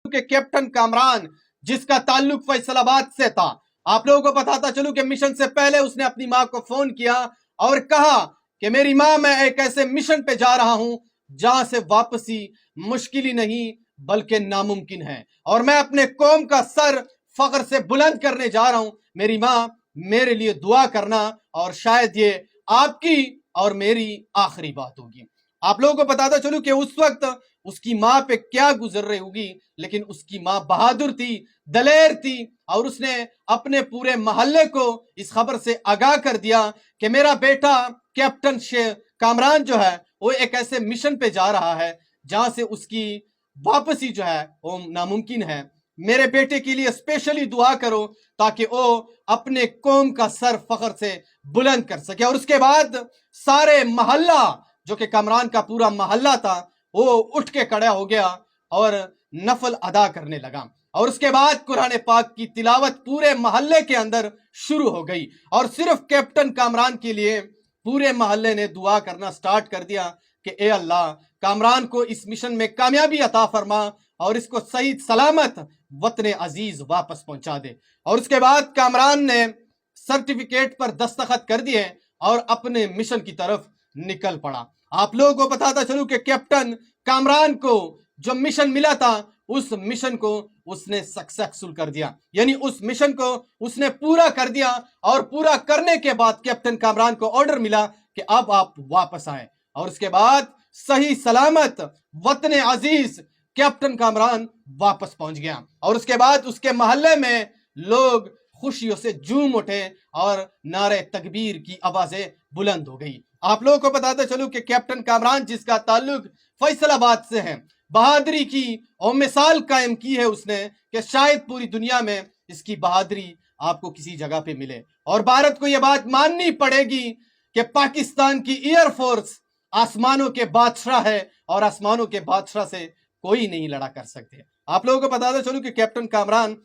کہ کیپٹن کامران جس کا تعلق فیصل آباد سے تھا، آپ لوگوں کو بتاتا چلوں کہ مشن سے پہلے اس نے اپنی ماں کو فون کیا اور کہا کہ میری ماں میں ایک ایسے مشن پہ جا رہا ہوں جہاں سے واپسی مشکل ہی نہیں بلکہ ناممکن ہے، اور میں اپنے قوم کا سر فخر سے بلند کرنے جا رہا ہوں، میری ماں میرے لیے دعا کرنا، اور شاید یہ آپ کی اور میری آخری بات ہوگی۔ آپ لوگوں کو بتاتا چلوں کہ اس وقت اس کی ماں پہ کیا گزر رہی ہوگی، لیکن اس کی ماں بہادر تھی، دلیر تھی، اور اس نے اپنے پورے محلے کو اس خبر سے آگاہ کر دیا کہ میرا بیٹا کیپٹن کامران جو ہے وہ ایک ایسے مشن پہ جا رہا ہے جہاں سے اس کی واپسی جو ہے وہ ناممکن ہے، میرے بیٹے کے لیے اسپیشلی دعا کرو تاکہ وہ اپنے قوم کا سر فخر سے بلند کر سکے۔ اور اس کے بعد سارے محلہ جو کہ کامران کا پورا محلہ تھا وہ اٹھ کے کھڑا ہو گیا اور نفل ادا کرنے لگا، اور اس کے بعد قرآن پاک کی تلاوت پورے محلے کے اندر شروع ہو گئی، اور صرف کیپٹن کامران کے لیے پورے محلے نے دعا کرنا سٹارٹ کر دیا کہ اے اللہ کامران کو اس مشن میں کامیابی عطا فرما اور اس کو صحیح سلامت وطن عزیز واپس پہنچا دے۔ اور اس کے بعد کامران نے سرٹیفکیٹ پر دستخط کر دیے اور اپنے مشن کی طرف نکل پڑا۔ آپ لوگوں کو بتاتا چلوں کہ کیپٹن کامران کو جو مشن ملا تھا اس مشن کو اس نے سکسیسفل کر دیا، یعنی اس مشن کو اس نے پورا کر دیا، اور پورا کرنے کے بعد کیپٹن کامران کو آرڈر ملا کہ اب آپ واپس آئیں، اور اس کے بعد صحیح سلامت وطن عزیز کیپٹن کامران واپس پہنچ گیا، اور اس کے بعد اس کے محلے میں لوگ خوشیوں سے جھوم اٹھے اور نعرے تکبیر کی آوازیں بلند ہو گئی۔ آپ لوگوں کو بتاتے چلوں کہ کیپٹن کامران جس کا تعلق فیصل آباد سے ہے، بہادری کی اور مثال قائم کی ہے اس نے کہ شاید پوری دنیا میں اس کی بہادری آپ کو کسی جگہ پہ ملے، اور بھارت کو یہ بات ماننی پڑے گی کہ پاکستان کی ایئر فورس آسمانوں کے بادشاہ ہے، اور آسمانوں کے بادشاہ سے کوئی نہیں لڑا کر سکتے۔ آپ لوگوں کو بتاتے چلوں کہ کیپٹن کامران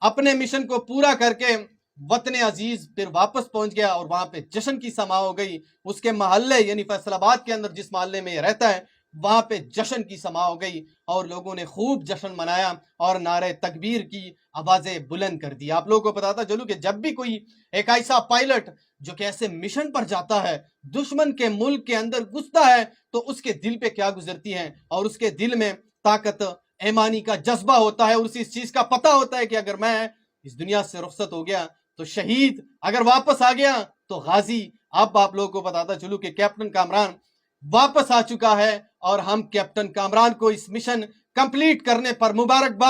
اپنے مشن کو پورا کر کے وطن عزیز پھر واپس پہنچ گیا، اور وہاں پہ جشن کی سما ہو گئی۔ اس کے محلے یعنی فیصل آباد کے اندر جس محلے میں یہ رہتا ہے وہاں پہ جشن کی سما ہو گئی، اور لوگوں نے خوب جشن منایا اور نعرے تکبیر کی آوازیں بلند کر دی۔ آپ لوگوں کو بتاتا چلوں کہ جب بھی کوئی ایک ایسا پائلٹ جو کہ ایسے مشن پر جاتا ہے، دشمن کے ملک کے اندر گھستا ہے، تو اس کے دل پہ کیا گزرتی ہے، اور اس کے دل میں طاقت ایمانی کا جذبہ ہوتا ہے، اور اس چیز کا پتہ ہوتا ہے کہ اگر میں اس دنیا سے رخصت ہو گیا تو شہید، اگر واپس آ گیا تو غازی۔ اب آپ لوگوں کو بتاتا چلوں کہ کیپٹن کامران واپس آ چکا ہے، اور ہم کیپٹن کامران کو اس مشن کمپلیٹ کرنے پر مبارکباد